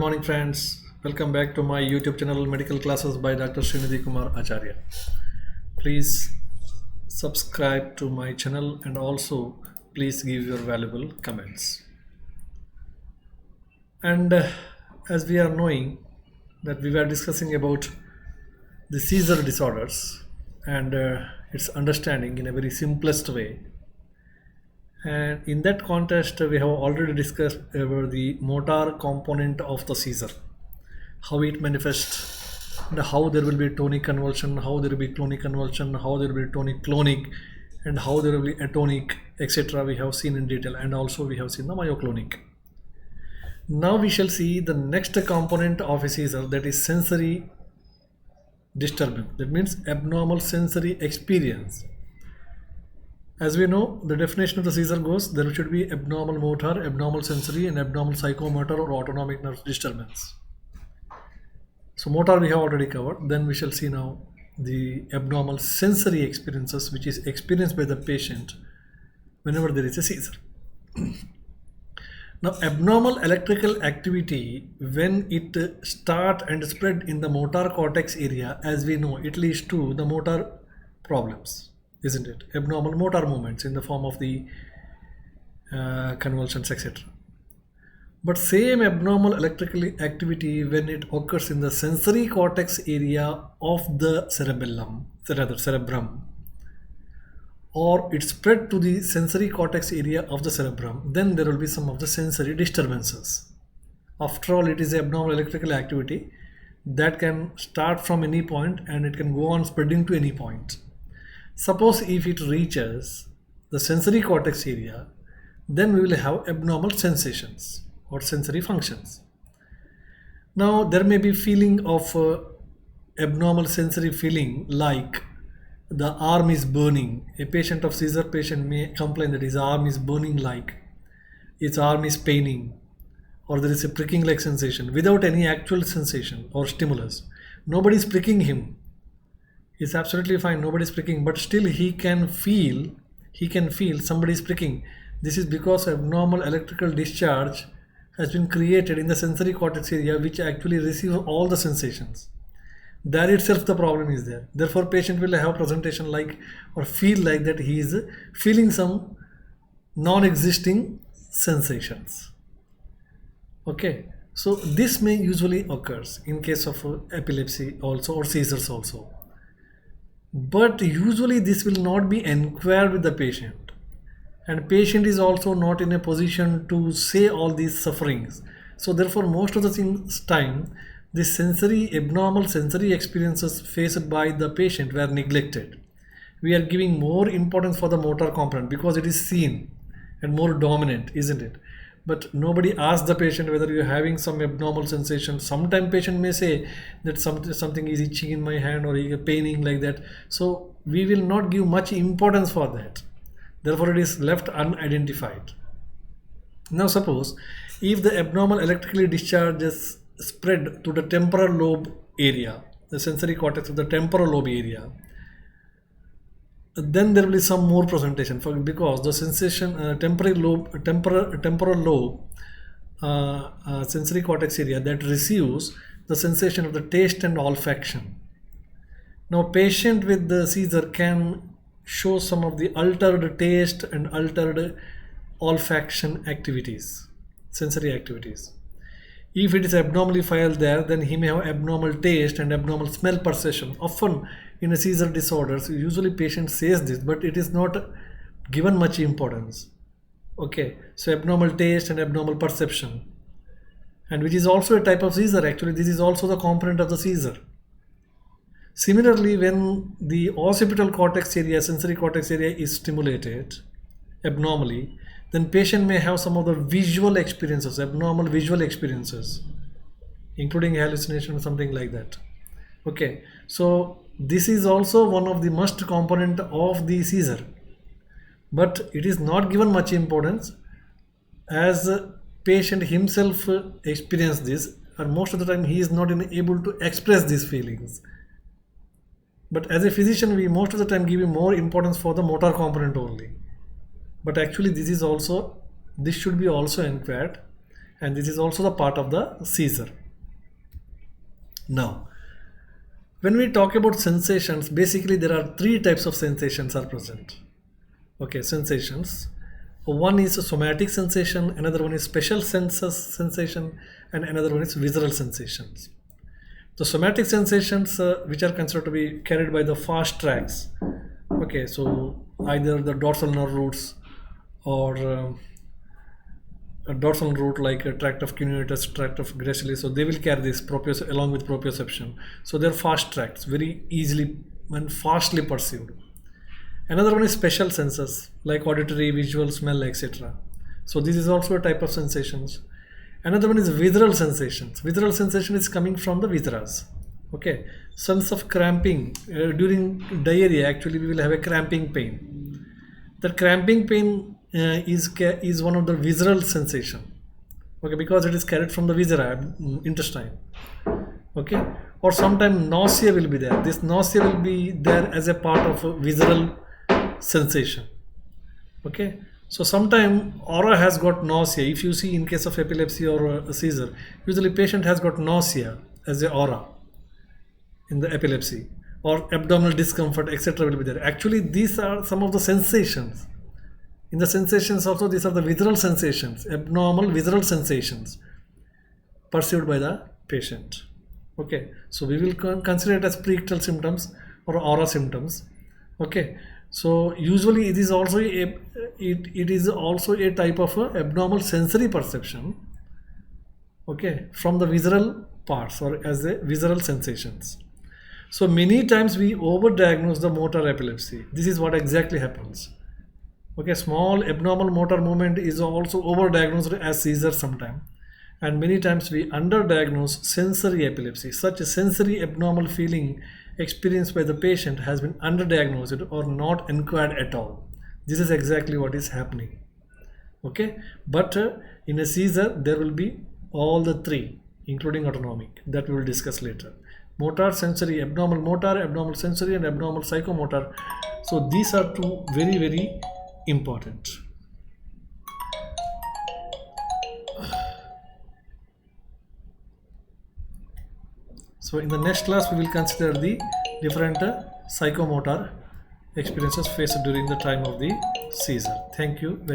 morning friends. Welcome back to my YouTube channel Medical Classes by Dr. Srinidhi Kumar Acharya. Please subscribe to my channel and also please give your valuable comments. And as we are knowing that we were discussing about the seizure disorders and its understanding in a very simplest way. And in that context, we have already discussed about the motor component of the seizure, how it manifests, and how there will be tonic convulsion, how there will be clonic convulsion, how there will be tonic-clonic, and how there will be atonic, etc. We have seen in detail, and also we have seen the myoclonic. Now we shall see the next component of a seizure, that is sensory disturbance. That means abnormal sensory experience. As we know, the definition of the seizure goes, there should be abnormal motor, abnormal sensory, and abnormal psychomotor or autonomic nerve disturbance. So motor we have already covered. Then we shall see now the abnormal sensory experiences which is experienced by the patient whenever there is a seizure. Now abnormal electrical activity, when it start and spread in the motor cortex area, as we know, it leads to the motor problems, isn't it? Abnormal motor movements in the form of the convulsions, etc. But same abnormal electrical activity when it occurs in the sensory cortex area of the cerebellum, cerebrum, or it spread to the sensory cortex area of the cerebrum, then there will be some of the sensory disturbances. After all, it is abnormal electrical activity that can start from any point and it can go on spreading to any point. Suppose if it reaches the sensory cortex area, then we will have abnormal sensations or sensory functions. Now there may be feeling of abnormal sensory feeling, like the arm is burning. A patient of seizure patient may complain that his arm is burning, like his arm is paining, or there is a pricking like sensation without any actual sensation or stimulus. Nobody is pricking him. It's absolutely fine, nobody is pricking, but still he can feel somebody is pricking. This is because abnormal electrical discharge has been created in the sensory cortex area, which actually receives all the sensations. There itself the problem is there. Therefore patient will have presentation like or feel like that he is feeling some non-existing sensations. Okay, so this may usually occurs in case of epilepsy also or seizures also. But usually this will not be inquired with the patient, and patient is also not in a position to say all these sufferings. So therefore most of the time the abnormal sensory experiences faced by the patient were neglected. We are giving more importance for the motor component because it is seen and more dominant, isn't it? But nobody asks the patient whether you're having some abnormal sensation. Sometimes patient may say that something is itching in my hand or paining like that. So we will not give much importance for that. Therefore it is left unidentified. Now suppose if the abnormal electrically discharges spread to the temporal lobe area, the sensory cortex of the temporal lobe area, then there will be some more presentation because the sensation temporal lobe sensory cortex area that receives the sensation of the taste and olfaction. Now patient with the seizure can show some of the altered taste and altered olfaction activities, sensory activities. If it is abnormally filed there, then he may have abnormal taste and abnormal smell perception. Often in a seizure disorders, usually patient says this, but it is not given much importance. Okay, so abnormal taste and abnormal perception, and which is also a type of seizure. Actually, this is also the component of the seizure. Similarly, when the occipital cortex area, sensory cortex area is stimulated abnormally, then patient may have some of the visual experiences, abnormal visual experiences, including hallucination or something like that. Okay, so this is also one of the must component of the seizure, but it is not given much importance as patient himself experience this, and most of the time he is not able to express these feelings. But as a physician, we most of the time give more importance for the motor component only. But actually this should be also inquired, and this is also the part of the seizure. Now, when we talk about sensations, basically there are three types of sensations are present. Okay, sensations. One is a somatic sensation, another one is special senses sensation, and another one is visceral sensations. The somatic sensations, which are considered to be carried by the fast tracks. Okay, so either the dorsal nerve roots or a dorsal root like a tract of cuneatus, tract of gracilis, so they will carry this along with proprioception. So they're fast tracks, very easily and fastly perceived. Another one is special senses like auditory, visual, smell, etc. So this is also a type of sensations. Another one is visceral sensations. Visceral sensation is coming from the visceras. Okay, sense of cramping during diarrhea. Actually, we will have a cramping pain. That cramping pain is one of the visceral sensation. Okay, because it is carried from the viscera, intestine. Okay, or sometimes nausea will be there. This nausea will be there as a part of a visceral sensation. Okay, so sometime aura has got nausea. If you see in case of epilepsy or a seizure, usually patient has got nausea as a aura in the epilepsy, or abdominal discomfort, etc. will be there. Actually, these are some of the sensations. In the sensations also, these are the visceral sensations, abnormal visceral sensations perceived by the patient. Okay, so we will consider it as preictal symptoms or aura symptoms. Okay, so usually it is also a type of a abnormal sensory perception. Okay, from the visceral parts or as a visceral sensations. So many times we overdiagnose the motor epilepsy. This is what exactly happens. Okay, small abnormal motor movement is also overdiagnosed as seizure sometimes, and many times we underdiagnose sensory epilepsy. Such a sensory abnormal feeling experienced by the patient has been underdiagnosed or not inquired at all. This is exactly what is happening. Okay, but in a seizure there will be all the three, including autonomic, that we will discuss later. Motor, sensory, abnormal motor, abnormal sensory, and abnormal psychomotor. So these are two very, very important. So in the next class we will consider the different psychomotor experiences faced during the time of the seizure. Thank you very much.